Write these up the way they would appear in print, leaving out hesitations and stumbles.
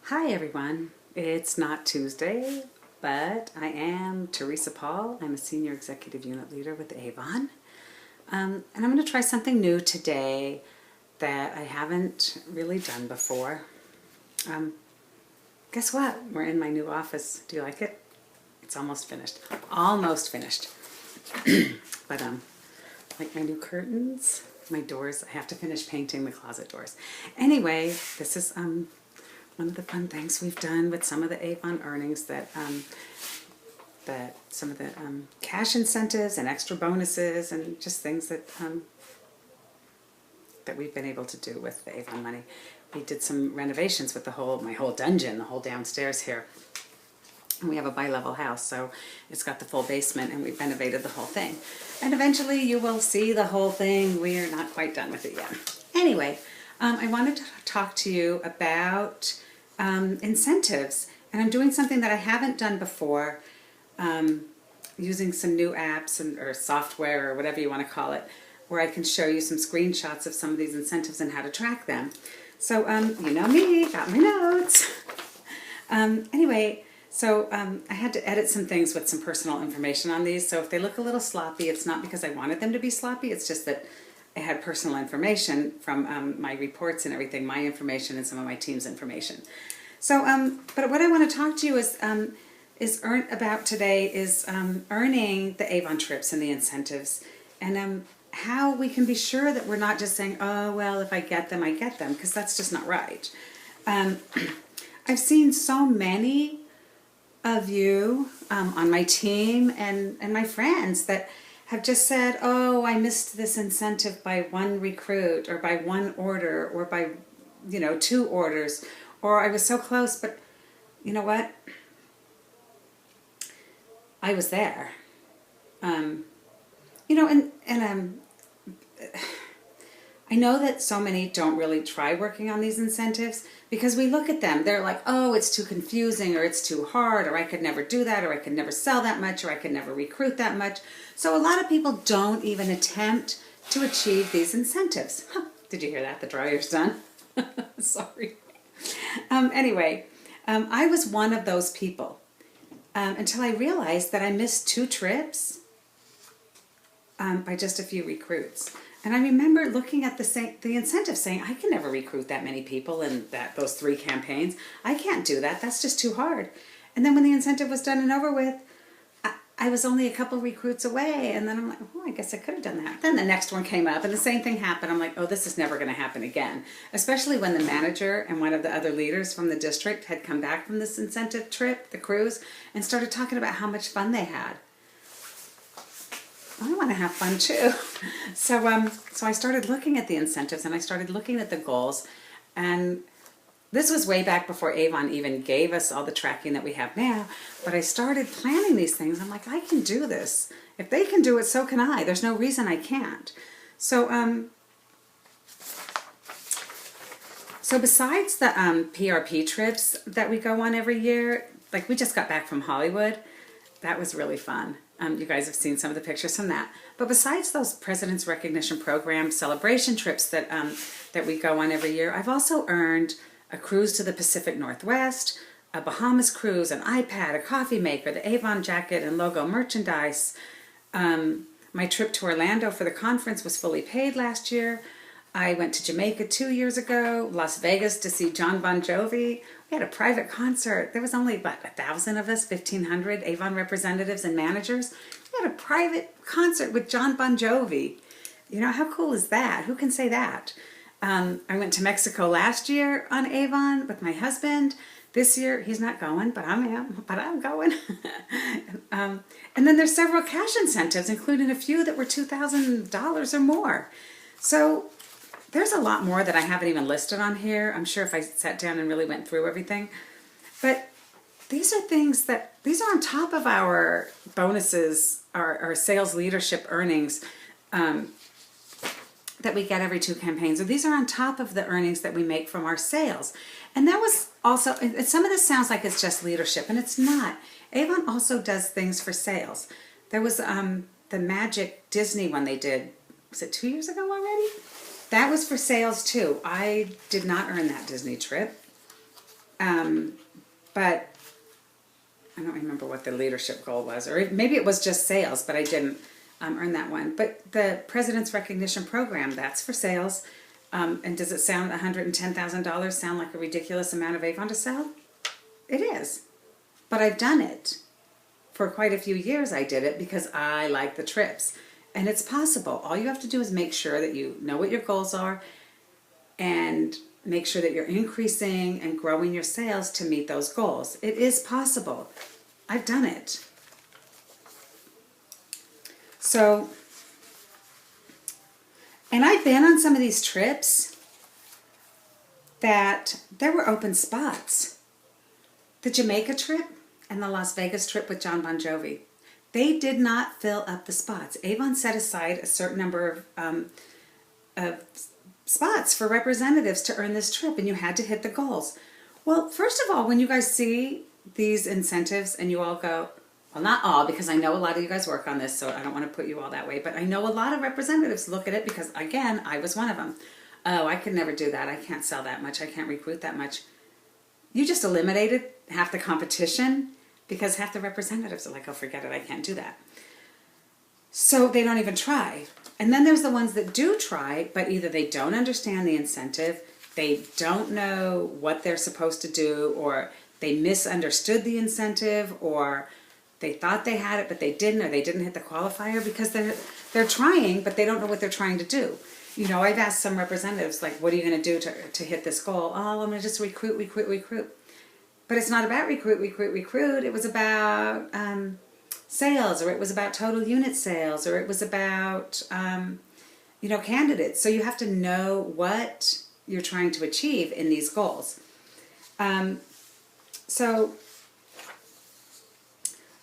Hi everyone. It's not Tuesday, but I am Theresa Paul. I'm a Senior Executive Unit Leader with Avon. And I'm going to try something new today that I haven't really done before. Guess what? We're in my new office. Do you like it? It's almost finished. Almost finished. But like my new curtains, my doors, I have to finish painting the closet doors. Anyway, this is one of the fun things we've done with some of the Avon earnings that some of the cash incentives and extra bonuses and just things that that we've been able to do with the Avon money. We did some renovations with my whole dungeon, the whole downstairs here. And we have a bi-level house, so it's got the full basement, and we've renovated the whole thing. And eventually you will see the whole thing. We are not quite done with it yet. Anyway, I wanted to talk to you about incentives, and I'm doing something that I haven't done before, using some new apps or software or whatever you want to call it, where I can show you some screenshots of some of these incentives and how to track them. So you know me, got my notes. Anyway, so I had to edit some things with some personal information on these, so if they look a little sloppy, it's not because I wanted them to be sloppy, it's just that I had personal information from my reports and everything, my information and some of my team's information. So, but what I want to talk to you about today is earning the Avon trips and the incentives, and how we can be sure that we're not just saying, oh, well, if I get them, I get them, because that's just not right. I've seen so many of you on my team and my friends that have just said, oh, I missed this incentive by one recruit or by one order or by, 2 orders, or I was so close, but you know what? I was there. I know that so many don't really try working on these incentives because we look at them, they're like, oh, it's too confusing, or it's too hard, or I could never do that, or I could never sell that much, or I could never recruit that much. So a lot of people don't even attempt to achieve these incentives. Huh, did you hear that? The dryer's done. Sorry. Anyway, I was one of those people until I realized that I missed 2 trips by just a few recruits. And I remember looking at the incentive saying, I can never recruit that many people in those 3 campaigns. I can't do that. That's just too hard. And then when the incentive was done and over with, I was only a couple recruits away. And then I'm like, oh, I guess I could have done that. Then the next one came up and the same thing happened. I'm like, oh, this is never going to happen again. Especially when the manager and one of the other leaders from the district had come back from this incentive trip, the cruise, and started talking about how much fun they had. I want to have fun too. So I started looking at the incentives and I started looking at the goals, and this was way back before Avon even gave us all the tracking that we have now, but I started planning these things. I'm like, I can do this. If they can do it, so can I. There's no reason I can't. So besides the PRP trips that we go on every year, like we just got back from Hollywood, that was really fun. You guys have seen some of the pictures from that. But besides those President's Recognition Program celebration trips that we go on every year, I've also earned a cruise to the Pacific Northwest, a Bahamas cruise, an iPad, a coffee maker, the Avon jacket and logo merchandise. My trip to Orlando for the conference was fully paid last year. I went to Jamaica 2 years ago, Las Vegas to see John Bon Jovi. We had a private concert. There was only about 1,000 of us, 1,500 Avon representatives and managers. We had a private concert with John Bon Jovi. You know, how cool is that? Who can say that? I went to Mexico last year on Avon with my husband. This year, he's not going, but I'm going. And then there's several cash incentives, including a few that were $2,000 or more. So there's a lot more that I haven't even listed on here. I'm sure if I sat down and really went through everything. But these are on top of our bonuses, our sales leadership earnings that we get every 2 campaigns. So these are on top of the earnings that we make from our sales. And that was also, and some of this sounds like it's just leadership, and it's not. Avon also does things for sales. There was the Magic Disney one they did, was it 2 years ago already? That was for sales too. I did not earn that Disney trip. But I don't remember what the leadership goal was, or maybe it was just sales, but I didn't earn that one. But the President's Recognition Program, that's for sales. And does it sound $110,000 sound like a ridiculous amount of Avon to sell? It is. But I've done it. For quite a few years I did it because I like the trips. And it's possible. All you have to do is make sure that you know what your goals are and make sure that you're increasing and growing your sales to meet those goals. It is possible. I've done it. So, and I've been on some of these trips that there were open spots. The Jamaica trip and the Las Vegas trip with John Bon Jovi, they did not fill up the spots. Avon set aside a certain number of spots for representatives to earn this trip, and you had to hit the goals. Well, first of all, when you guys see these incentives and you all go, well, not all, because I know a lot of you guys work on this, so I don't want to put you all that way, but I know a lot of representatives look at it because, again, I was one of them. Oh, I could never do that. I can't sell that much. I can't recruit that much. You just eliminated half the competition because half the representatives are like, oh, forget it. I can't do that. So they don't even try. And then there's the ones that do try, but either they don't understand the incentive, they don't know what they're supposed to do, or they misunderstood the incentive, or they thought they had it, but they didn't, or they didn't hit the qualifier because they're trying, but they don't know what they're trying to do. You know, I've asked some representatives, like, what are you going to do to hit this goal? Oh, I'm going to just recruit. But it's not about recruit. It was about sales, or it was about total unit sales, or it was about, candidates. So you have to know what you're trying to achieve in these goals. So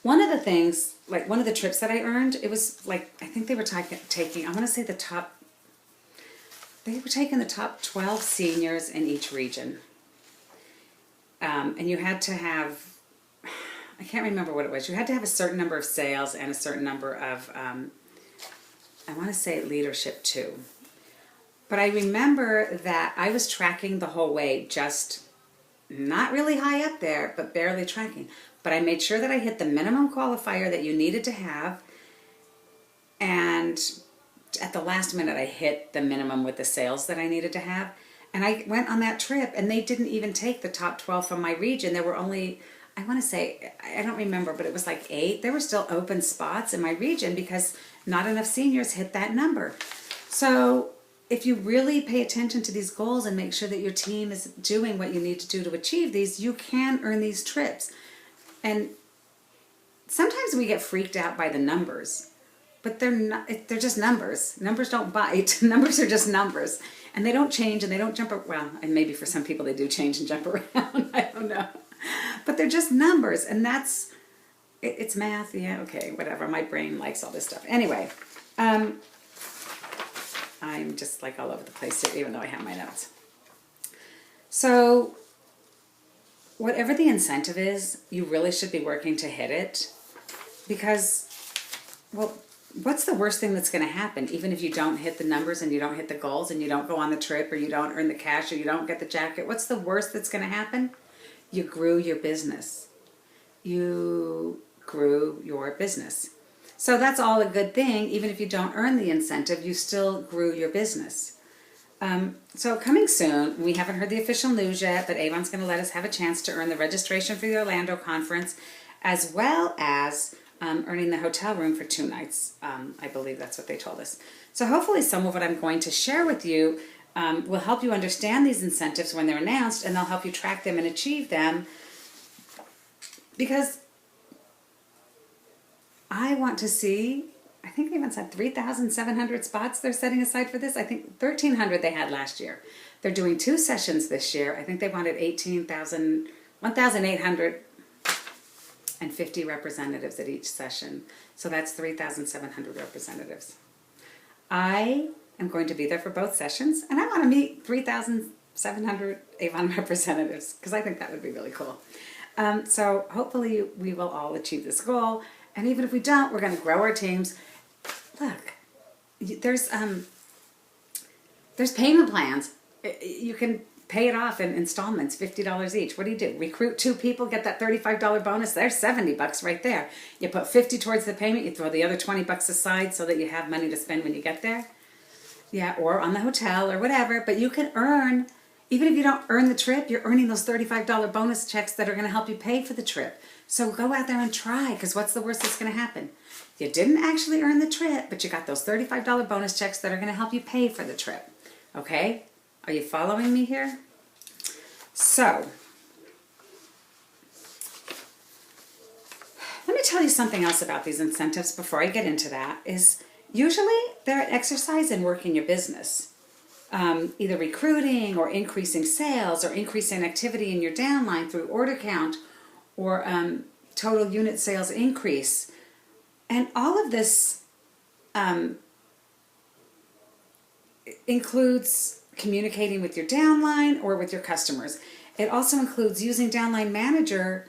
one of the things, like one of the trips that I earned, it was like, I think they were taking, I want to say they were taking the top 12 seniors in each region. And you had to have, I can't remember what it was. You had to have a certain number of sales and a certain number of, I want to say leadership too. But I remember that I was tracking the whole way, just not really high up there, but barely tracking. But I made sure that I hit the minimum qualifier that you needed to have. And at the last minute, I hit the minimum with the sales that I needed to have. And I went on that trip, and they didn't even take the top 12 from my region. There were only, I want to say, I don't remember, but it was like 8. There were still open spots in my region because not enough seniors hit that number. So if you really pay attention to these goals and make sure that your team is doing what you need to do to achieve these, you can earn these trips. And sometimes we get freaked out by the numbers, but they're not, they're just numbers. Numbers don't bite. Numbers are just numbers. And they don't change and they don't jump, well, and maybe for some people they do change and jump around, I don't know. But they're just numbers, and that's, it's math, yeah, okay, whatever. My brain likes all this stuff. Anyway, I'm just like all over the place here, even though I have my notes. So whatever the incentive is, you really should be working to hit it, because, well, what's the worst thing that's going to happen? Even if you don't hit the numbers and you don't hit the goals and you don't go on the trip or you don't earn the cash or you don't get the jacket, what's the worst that's going to happen? You grew your business. You grew your business. So that's all a good thing. Even if you don't earn the incentive, you still grew your business. So coming soon, we haven't heard the official news yet, but Avon's going to let us have a chance to earn the registration for the Orlando conference, as well as earning the hotel room for 2 nights. I believe that's what they told us. So hopefully some of what I'm going to share with you will help you understand these incentives when they're announced, and they'll help you track them and achieve them. Because I want to see, I think they even said 3,700 spots they're setting aside for this. I think 1,300 they had last year. They're doing 2 sessions this year. I think they wanted 1,850 representatives at each session. So that's 3,700 representatives. I am going to be there for both sessions, and I want to meet 3,700 Avon representatives because I think that would be really cool. So hopefully we will all achieve this goal, and even if we don't, we're going to grow our teams. Look, there's payment plans. You can pay it off in installments, $50 each. What do? Recruit 2 people, get that $35 bonus. There's $70 right there. You put 50 towards the payment. You throw the other $20 aside so that you have money to spend when you get there. Yeah, or on the hotel or whatever. But you can earn, even if you don't earn the trip, you're earning those $35 bonus checks that are going to help you pay for the trip. So go out there and try, because what's the worst that's going to happen? You didn't actually earn the trip, but you got those $35 bonus checks that are going to help you pay for the trip. Okay? Are you following me here? So, let me tell you something else about these incentives before I get into that. Is usually they're an exercise in working your business. Either recruiting or increasing sales or increasing activity in your downline through order count or total unit sales increase. And all of this includes communicating with your downline or with your customers. It also includes using Downline Manager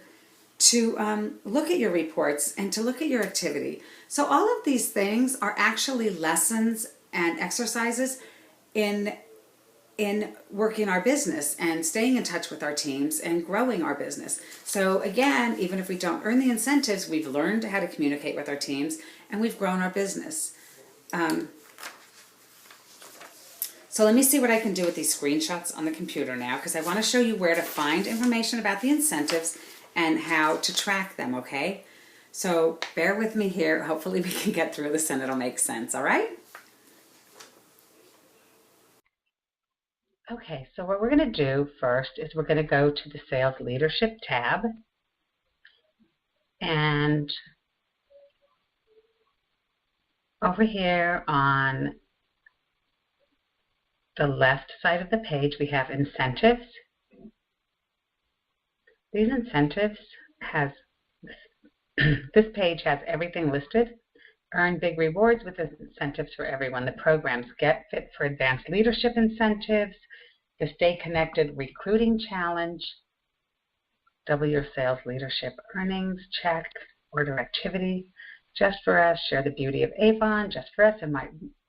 to look at your reports and to look at your activity. So all of these things are actually lessons and exercises in working our business and staying in touch with our teams and growing our business. So again, even if we don't earn the incentives, we've learned how to communicate with our teams and we've grown our business. So let me see what I can do with these screenshots on the computer now, because I want to show you where to find information about the incentives and how to track them, okay? So bear with me here. Hopefully we can get through this and it'll make sense, all right? Okay, so what we're going to do first is we're going to go to the Sales Leadership tab. And over here on the left side of the page, we have incentives. These incentives this page has everything listed. Earn big rewards with incentives for everyone. The programs Get Fit for Advanced Leadership incentives, the Stay Connected Recruiting Challenge, double your sales leadership earnings, check, order activity, Just for Us, Share the Beauty of Avon, Just for Us, and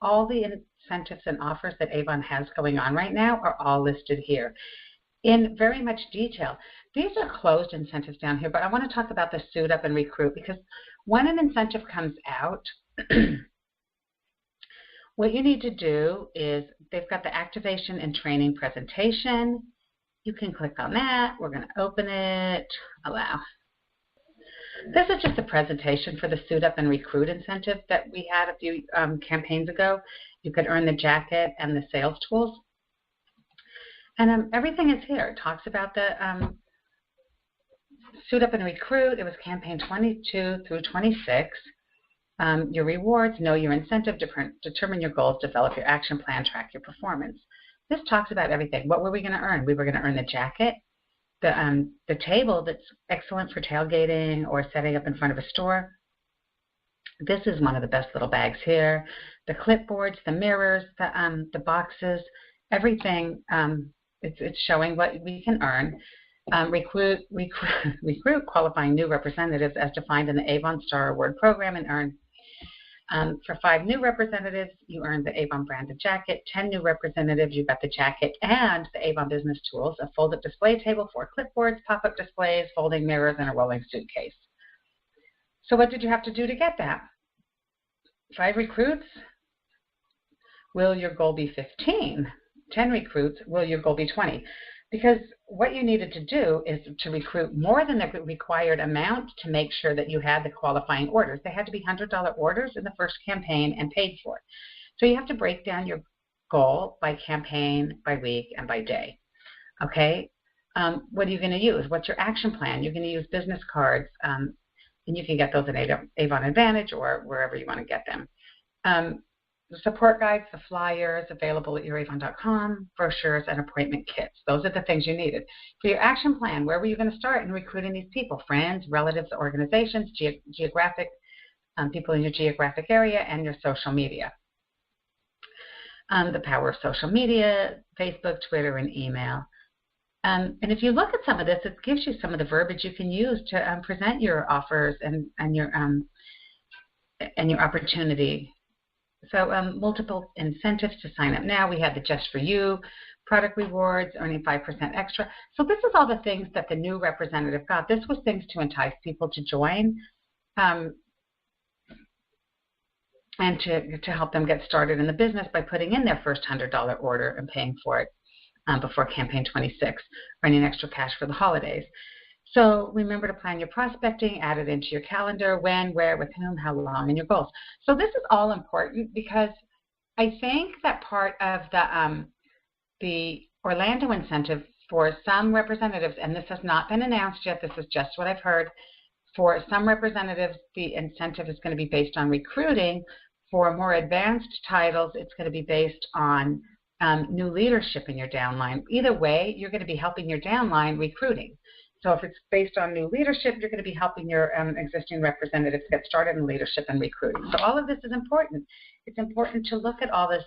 all the incentives and offers that Avon has going on right now are all listed here in very much detail. These are closed incentives down here, but I want to talk about the Suit Up and Recruit, because when an incentive comes out, what you need to do is they've got the activation and training presentation. You can click on that. We're going to open it, allow. This is just a presentation for the Suit Up and Recruit incentive that we had a few campaigns ago. You could earn the jacket and the sales tools. And everything is here. It talks about the Suit Up and Recruit. It was campaign 22 through 26. Your rewards, know your incentive, determine your goals, develop your action plan, track your performance. This talks about everything. What were we going to earn? We were going to earn the jacket, the table that's excellent for tailgating or setting up in front of a store. This is one of the best little bags here. The clipboards, the mirrors, the boxes, everything. It's showing what we can earn. Recruit qualifying new representatives as defined in the Avon Star Award program and earn. For 5 new representatives, you earn the Avon branded jacket. 10 new representatives, you got the jacket and the Avon business tools, a fold-up display table, 4 clipboards, pop-up displays, folding mirrors, and a rolling suitcase. So what did you have to do to get that? 5 recruits, will your goal be 15? 10 recruits, will your goal be 20? Because what you needed to do is to recruit more than the required amount to make sure that you had the qualifying orders. They had to be $100 orders in the first campaign and paid for. So you have to break down your goal by campaign, by week, and by day. Okay? What are you going to use? What's your action plan? You're going to use business cards, and you can get those in Avon Advantage or wherever you want to get them. The support guides, the flyers available at youravon.com, brochures, and appointment kits. Those are the things you needed. For your action plan, where were you going to start in recruiting these people? Friends, relatives, organizations, geographic people in your geographic area, and your social media. The power of social media, Facebook, Twitter, and email. And if you look at some of this, it gives you some of the verbiage you can use to present your offers and your opportunity multiple incentives to sign up now. We have the Just For You, product rewards, earning 5% extra. So this is all the things that the new representative got. This was things to entice people to join and to help them get started in the business by putting in their first $100 order and paying for it before campaign 26, earning extra cash for the holidays. So remember to plan your prospecting, add it into your calendar, when, where, with whom, how long, and your goals. So this is all important because I think that part of the Orlando incentive for some representatives, and this has not been announced yet, this is just what I've heard, for some representatives, the incentive is going to be based on recruiting. For more advanced titles, it's going to be based on new leadership in your downline. Either way, you're going to be helping your downline recruiting. So if it's based on new leadership, you're going to be helping your existing representatives get started in leadership and recruiting. So all of this is important. It's important to look at all this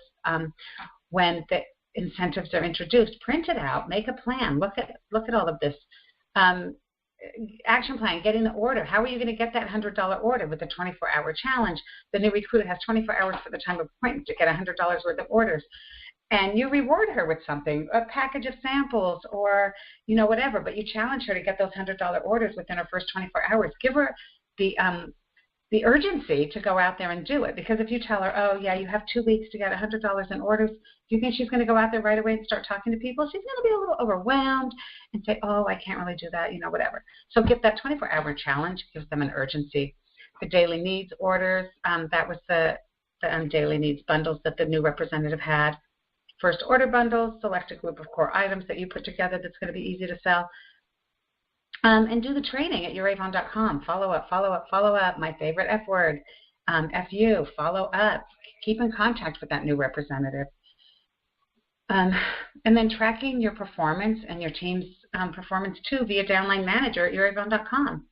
when the incentives are introduced. Print it out. Make a plan. Look at all of this. Action plan, getting the order. How are you going to get that $100 order with the 24-hour challenge? The new recruit has 24 hours for the time of appointment to get $100 worth of orders. And you reward her with something, a package of samples or, whatever, but you challenge her to get those $100 orders within her first 24 hours. Give her the urgency to go out there and do it. Because if you tell her, oh, yeah, you have 2 weeks to get $100 in orders, do you think she's going to go out there right away and start talking to people? She's going to be a little overwhelmed and say, oh, I can't really do that, whatever. So give that 24-hour challenge, gives them an urgency. The daily needs orders, that was the daily needs bundles that the new representative had. First order bundles, select a group of core items that you put together that's going to be easy to sell. And do the training at youravon.com. Follow up, my favorite F word, FU, follow up. Keep in contact with that new representative. And then tracking your performance and your team's performance too via downline manager at youravon.com.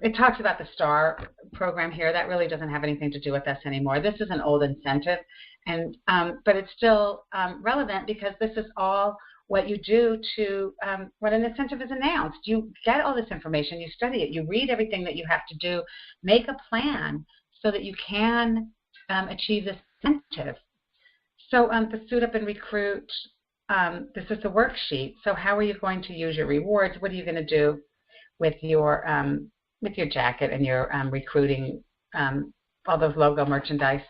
It talks about the STAR program here. That really doesn't have anything to do with us anymore. This is an old incentive, and but it's still relevant because this is all what you do to when an incentive is announced. You get all this information, you study it, you read everything that you have to do, make a plan so that you can achieve this incentive. So the Suit Up and Recruit, this is the worksheet. So how are you going to use your rewards? What are you going to do with your jacket and your recruiting, all those logo merchandise?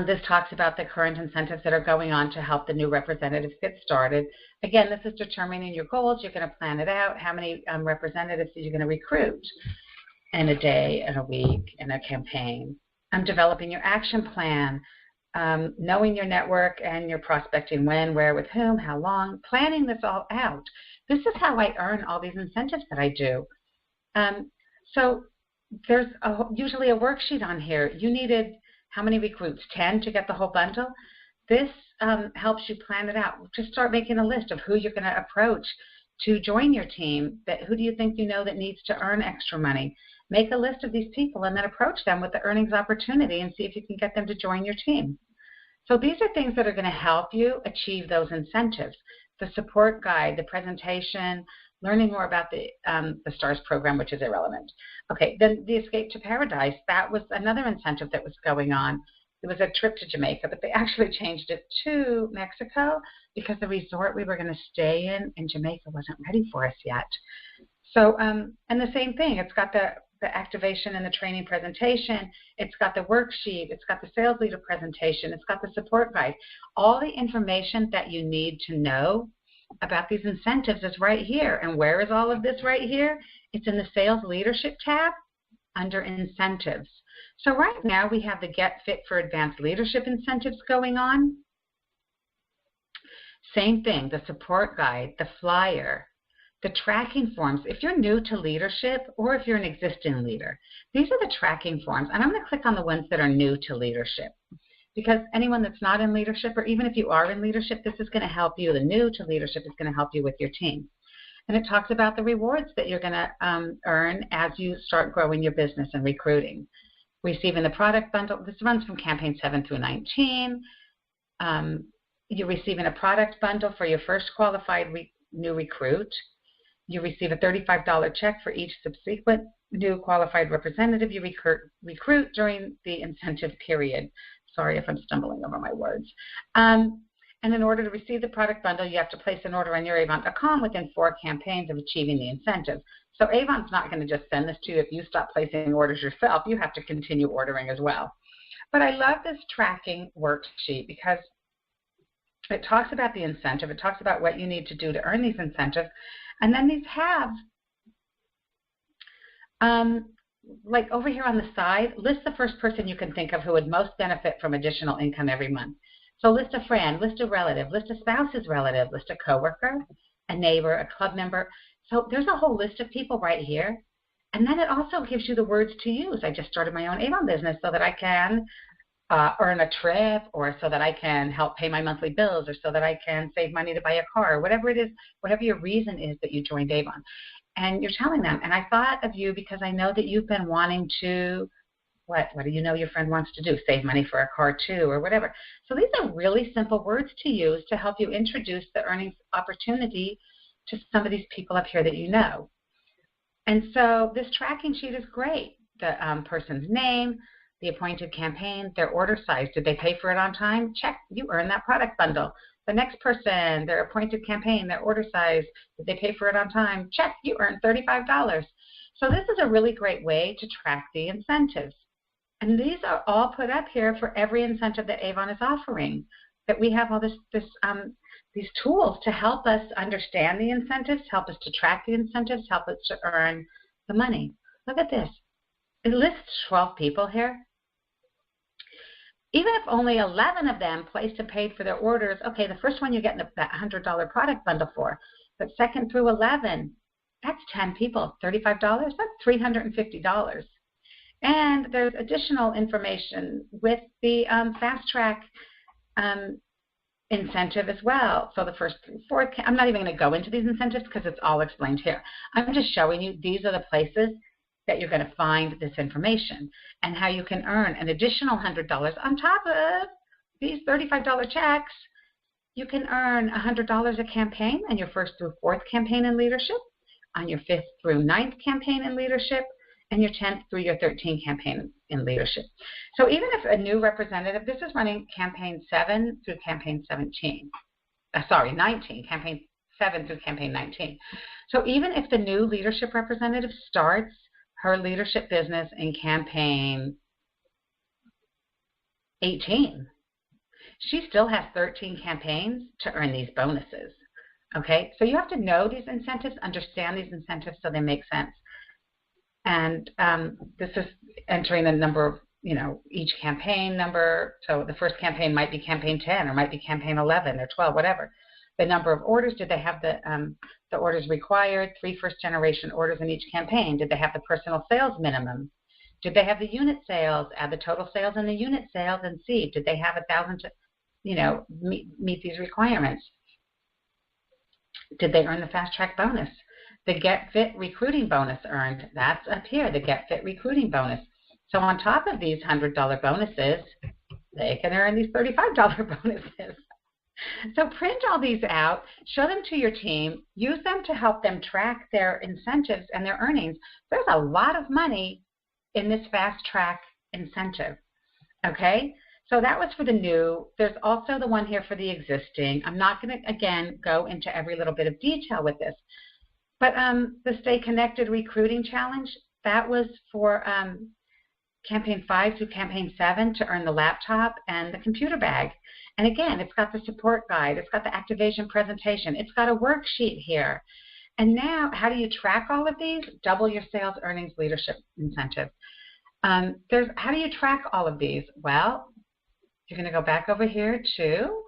This talks about the current incentives that are going on to help the new representatives get started. Again, this is determining your goals. You're going to plan it out. How many representatives are you going to recruit in a day, in a week, in a campaign? Developing your action plan, knowing your network and your prospecting, when, where, with whom, how long, planning this all out. This is how I earn all these incentives that I do. So there's usually a worksheet on here. You needed how many recruits? 10 to get the whole bundle? This helps you plan it out. Just start making a list of who you're going to approach to join your team. Who do you think that needs to earn extra money? Make a list of these people and then approach them with the earnings opportunity and see if you can get them to join your team. So these are things that are going to help you achieve those incentives. The support guide, the presentation, learning more about the STARS program, which is irrelevant. Okay, then the Escape to Paradise, that was another incentive that was going on. It was a trip to Jamaica, but they actually changed it to Mexico because the resort we were going to stay in Jamaica wasn't ready for us yet. So, and the same thing, it's got the activation and the training presentation, it's got the worksheet, it's got the sales leader presentation, it's got the support guide. All the information that you need to know about these incentives is right here. And where is all of this right here? It's in the Sales Leadership tab under Incentives. So right now we have the Get Fit for Advanced Leadership incentives going on. Same thing, the support guide, the flyer, the tracking forms. If you're new to leadership or if you're an existing leader, these are the tracking forms. And I'm going to click on the ones that are new to leadership because anyone that's not in leadership, or even if you are in leadership, this is going to help you. The new to leadership is going to help you with your team. And it talks about the rewards that you're going to earn as you start growing your business and recruiting. Receiving the product bundle. This runs from campaign 7 through 19. You're receiving a product bundle for your first qualified new recruit. You receive a $35 check for each subsequent new qualified representative you recruit during the incentive period. Sorry if I'm stumbling over my words. And in order to receive the product bundle, you have to place an order on your Avon.com within 4 campaigns of achieving the incentive. So Avon's not going to just send this to you if you stop placing orders yourself. You have to continue ordering as well. But I love this tracking worksheet because it talks about the incentive. It talks about what you need to do to earn these incentives. And then these have, like over here on the side, list the first person you can think of who would most benefit from additional income every month. So list a friend, list a relative, list a spouse's relative, list a coworker, a neighbor, a club member. So there's a whole list of people right here. And then it also gives you the words to use. I just started my own Avon business so that I can earn a trip, or so that I can help pay my monthly bills, or so that I can save money to buy a car, whatever it is, whatever your reason is that you joined Avon. And you're telling them, and I thought of you because I know that you've been wanting to, what do you know your friend wants to do? Save money for a car too, or whatever. So these are really simple words to use to help you introduce the earnings opportunity to some of these people up here that you know. And so this tracking sheet is great. The person's name, the appointed campaign, their order size. Did they pay for it on time? Check. You earn that product bundle. The next person, their appointed campaign, their order size. Did they pay for it on time? Check. You earn $35. So this is a really great way to track the incentives. And these are all put up here for every incentive that Avon is offering. That we have all these tools to help us understand the incentives, help us to track the incentives, help us to earn the money. Look at this. It lists 12 people here. Even if only 11 of them placed and paid for their orders, okay, the first one you're getting that $100 product bundle for, but second through 11, that's 10 people. $35, that's $350. And there's additional information with the fast track incentive as well. So the first through 4th, I'm not even going to go into these incentives because it's all explained here. I'm just showing you these are the places that you're going to find this information and how you can earn an additional $100 on top of these $35 checks. You can earn $100 a campaign on your 1st through 4th campaign in leadership, on your 5th through 9th campaign in leadership, and your 10th through your 13th campaign in leadership. So even if a new representative, this is running campaign 7 through campaign 19, campaign 7 through campaign 19. So even if the new leadership representative starts her leadership business in campaign 18, she still has 13 campaigns to earn these bonuses. Okay, so you have to know these incentives, understand these incentives so they make sense. And this is entering the number of, each campaign number. So the first campaign might be campaign 10 or might be campaign 11 or 12, whatever. The number of orders, did they have the orders required, 3 first-generation orders in each campaign? Did they have the personal sales minimum? Did they have the unit sales, add the total sales and the unit sales and see? Did they have 1,000 to, meet these requirements? Did they earn the fast track bonus? The Get Fit recruiting bonus earned, that's up here, the Get Fit recruiting bonus. So on top of these $100 bonuses, they can earn these $35 bonuses. So print all these out, show them to your team, use them to help them track their incentives and their earnings. There's a lot of money in this fast track incentive, okay? So that was for the new. There's also the one here for the existing. I'm not going to, again, go into every little bit of detail with this. But the Stay Connected Recruiting Challenge, that was for campaign 5 through campaign 7 to earn the laptop and the computer bag. And again, it's got the support guide. It's got the activation presentation. It's got a worksheet here. And now, how do you track all of these? Double your sales earnings leadership incentive. How do you track all of these? Well, you're going to go back over here to,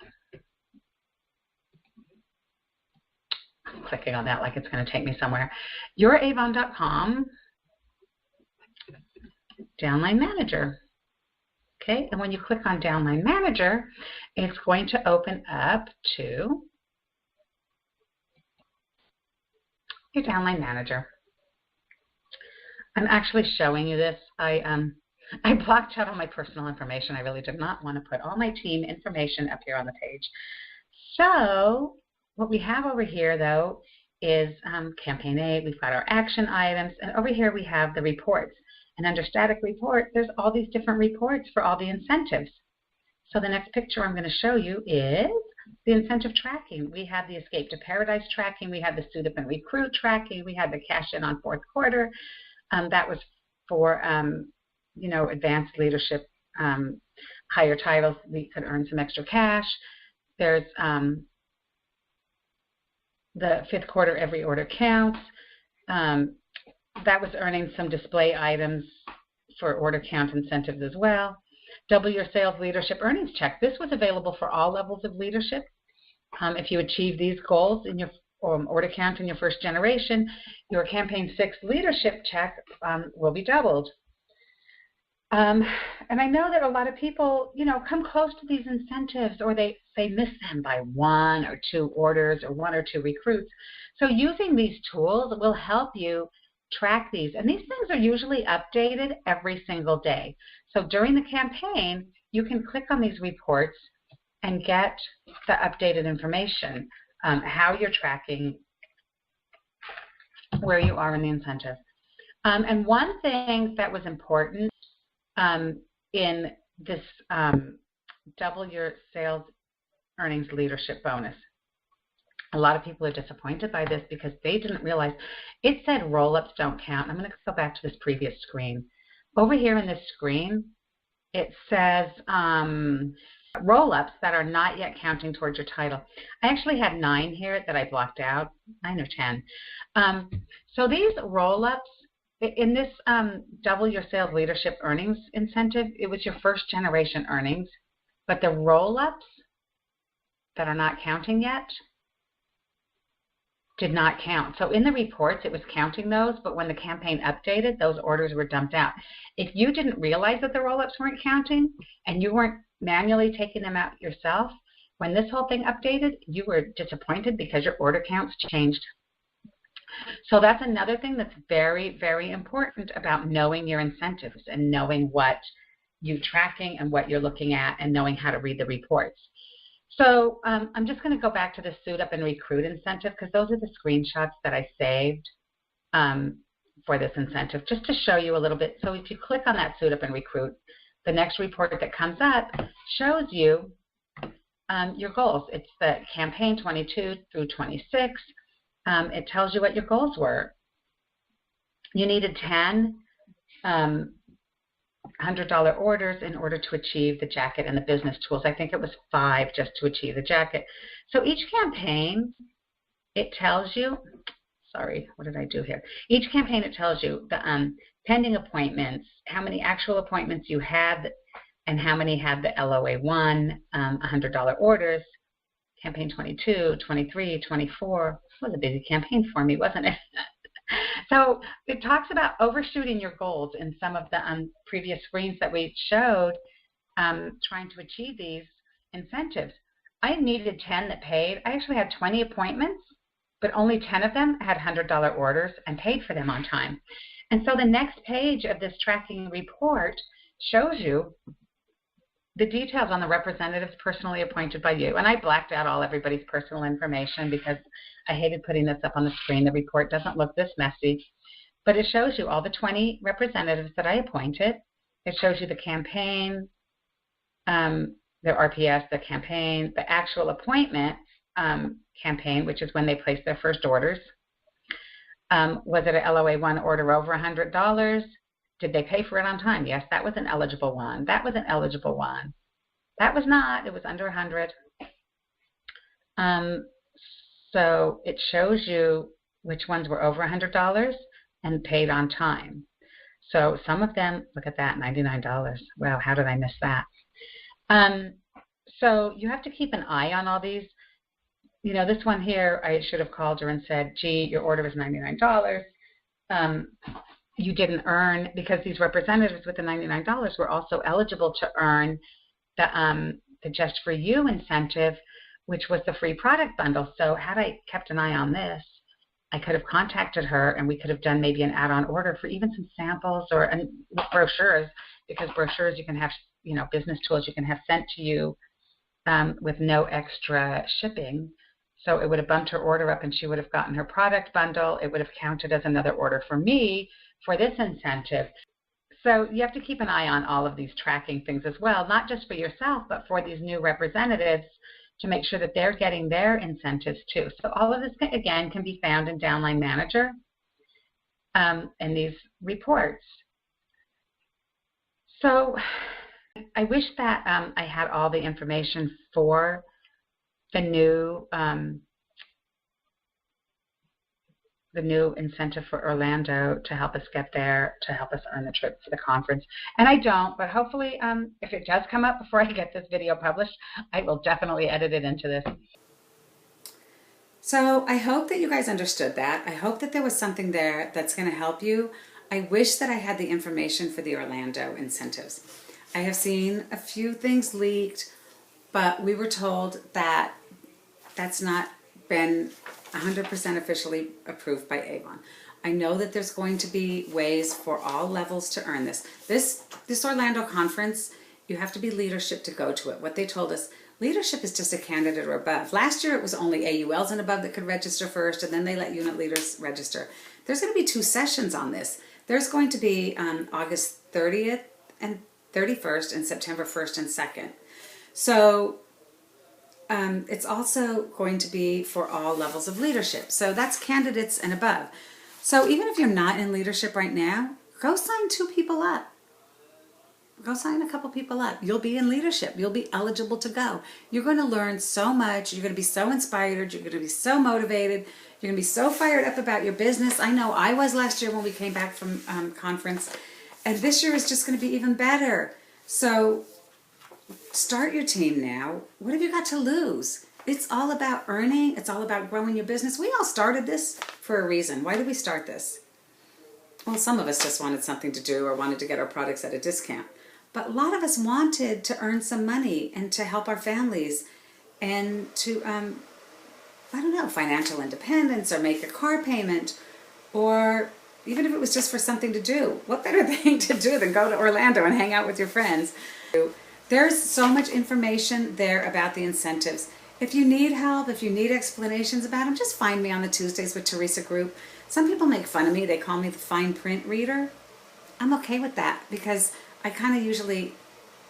I'm clicking on that like it's going to take me somewhere, youravon.com, downline manager. Okay, and when you click on downline manager, it's going to open up to your downline manager. I'm actually showing you this. I blocked out all my personal information. I really did not want to put all my team information up here on the page. So what we have over here, though, is campaign 8. We've got our action items, and over here we have the reports. And under static report, there's all these different reports for all the incentives. So the next picture I'm going to show you is the incentive tracking. We have the Escape to Paradise tracking. We have the Suit Up and Recruit tracking. We had the Cash In on fourth quarter. That was for, advanced leadership, higher titles. We could earn some extra cash. There's the fifth quarter, every order counts. That was earning some display items for order count incentives as well. Double your sales leadership earnings check. This was available for all levels of leadership. If you achieve these goals in your order count in your first generation, your campaign 6 leadership check will be doubled. And I know that a lot of people, come close to these incentives, or they miss them by 1 or 2 orders or 1 or 2 recruits. So using these tools will help you track these. And these things are usually updated every single day. So during the campaign, you can click on these reports and get the updated information, how you're tracking, where you are in the incentive. And one thing that was important in this double your sales earnings leadership bonus. A lot of people are disappointed by this because they didn't realize it said roll-ups don't count. I'm going to go back to this previous screen. Over here in this screen, it says roll-ups that are not yet counting towards your title. I actually had 9 here that I blocked out, 9 or 10. So these roll-ups, in this double your sales leadership earnings incentive, it was your first generation earnings, but the roll-ups that are not counting yet did not count. So in the reports, it was counting those, but when the campaign updated, those orders were dumped out. If you didn't realize that the roll-ups weren't counting and you weren't manually taking them out yourself, when this whole thing updated, you were disappointed because your order counts changed. So that's another thing that's very, very important about knowing your incentives and knowing what you're tracking and what you're looking at and knowing how to read the reports. So I'm just going to go back to the Suit Up and Recruit incentive because those are the screenshots that I saved for this incentive, just to show you a little bit. So if you click on that Suit Up and Recruit, the next report that comes up shows you your goals. It's the campaign 22 through 26. It tells you what your goals were. You needed 10 $100 orders in order to achieve the jacket and the business tools. I think it was 5 just to achieve the jacket. So each campaign, it tells you, sorry, what did I do here? Each campaign, it tells you the pending appointments, how many actual appointments you had, and how many had the LOA1, $100 orders. Campaign 22, 23, 24. It was a busy campaign for me, wasn't it? So it talks about overshooting your goals in some of the previous screens that we showed, trying to achieve these incentives. I needed 10 that paid. I actually had 20 appointments, but only 10 of them had $100 orders and paid for them on time. And so the next page of this tracking report shows you the details on the representatives personally appointed by you. And I blacked out everybody's personal information because I hated putting this up on the screen. The report doesn't look this messy, but it shows you all the 20 representatives that I appointed. It shows you the campaign, the RPS, the campaign, the actual appointment campaign, which is when they placed their first orders. Was it an LOA1 order over $100? Did they pay for it on time? Yes, that was an eligible one. That was an eligible one. That was not. It was under 100. So it shows you which ones were over $100 and paid on time. So some of them, look at that, $99. Wow, how did I miss that? So you have to keep an eye on all these. You know, this one here, I should have called her and said, gee, your order was $99. You didn't earn, because these representatives with the $99 were also eligible to earn the Just For You incentive, which was the free product bundle. So had I kept an eye on this, I could have contacted her and we could have done maybe an add-on order for even some samples or brochures, because brochures you can have, you know, business tools you can have sent to you with no extra shipping. So it would have bumped her order up and she would have gotten her product bundle. It would have counted as another order for me for this incentive. So you have to keep an eye on all of these tracking things as well, not just for yourself, but for these new representatives to make sure that they're getting their incentives too. So all of this, again, can be found in Downline Manager in these reports. So I wish that I had all the information for the new incentive for Orlando to help us get there, to help us earn the trip for the conference. And I don't, but hopefully if it does come up before I get this video published, I will definitely edit it into this. So I hope that you guys understood that. I hope that there was something there that's going to help you. I wish that I had the information for the Orlando incentives. I have seen a few things leaked, but we were told that that's not been 100% officially approved by Avon. I know that there's going to be ways for all levels to earn this. This Orlando conference, you have to be leadership to go to it. What they told us, leadership is just a candidate or above. Last year it was only AULs and above that could register first, and then they let unit leaders register. There's going to be 2 sessions on this. There's going to be August 30th and 31st and September 1st and 2nd. So it's also going to be for all levels of leadership. So that's candidates and above. So even if you're not in leadership right now, go sign 2 people up. Go sign a couple people up. You'll be in leadership. You'll be eligible to go. You're going to learn so much. You're going to be so inspired. You're going to be so motivated. You're going to be so fired up about your business. I know I was last year when we came back from conference. And this year is just going to be even better. So start your team now. What have you got to lose? It's all about earning. It's all about growing your business. We all started this for a reason. Why did we start this? Well, some of us just wanted something to do or wanted to get our products at a discount. But a lot of us wanted to earn some money and to help our families and to, I don't know, financial independence or make a car payment, or even if it was just for something to do. What better thing to do than go to Orlando and hang out with your friends? There's so much information there about the incentives. If you need help, if you need explanations about them, just find me on the Tuesdays with Theresa group. Some people make fun of me. They call me the fine print reader. I'm okay with that because I kind of usually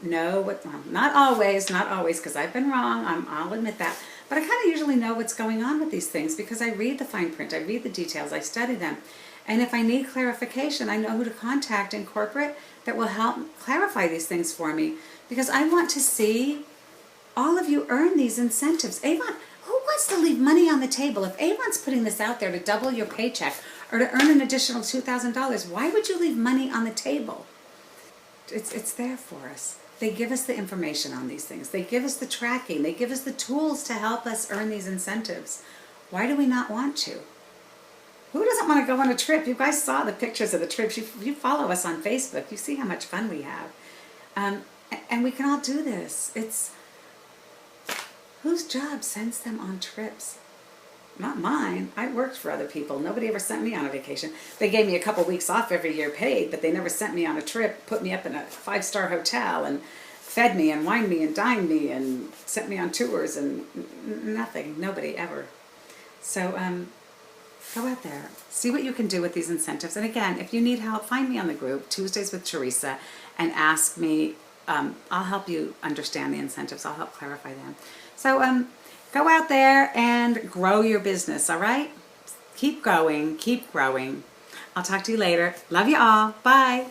know what, well, not always, because I've been wrong, I'll admit that, but I kind of usually know what's going on with these things because I read the fine print, I read the details, I study them. And if I need clarification, I know who to contact in corporate that will help clarify these things for me, because I want to see all of you earn these incentives. Avon, who wants to leave money on the table? If Avon's putting this out there to double your paycheck or to earn an additional $2,000, why would you leave money on the table? It's there for us. They give us the information on these things. They give us the tracking. They give us the tools to help us earn these incentives. Why do we not want to? Who doesn't want to go on a trip? You guys saw the pictures of the trips. You follow us on Facebook. You see how much fun we have. And we can all do this. It's whose job sends them on trips? Not mine. I worked for other people. Nobody ever sent me on a vacation. They gave me a couple weeks off every year paid, but they never sent me on a trip, put me up in a 5-star hotel and fed me and wined me and dined me and sent me on tours and nothing. Nobody ever. So go out there. See what you can do with these incentives. And again, if you need help, find me on the group, Tuesdays with Theresa, and ask me. I'll help you understand the incentives. I'll help clarify them. So go out there and grow your business, all right? Keep going, keep growing. I'll talk to you later. Love you all. Bye.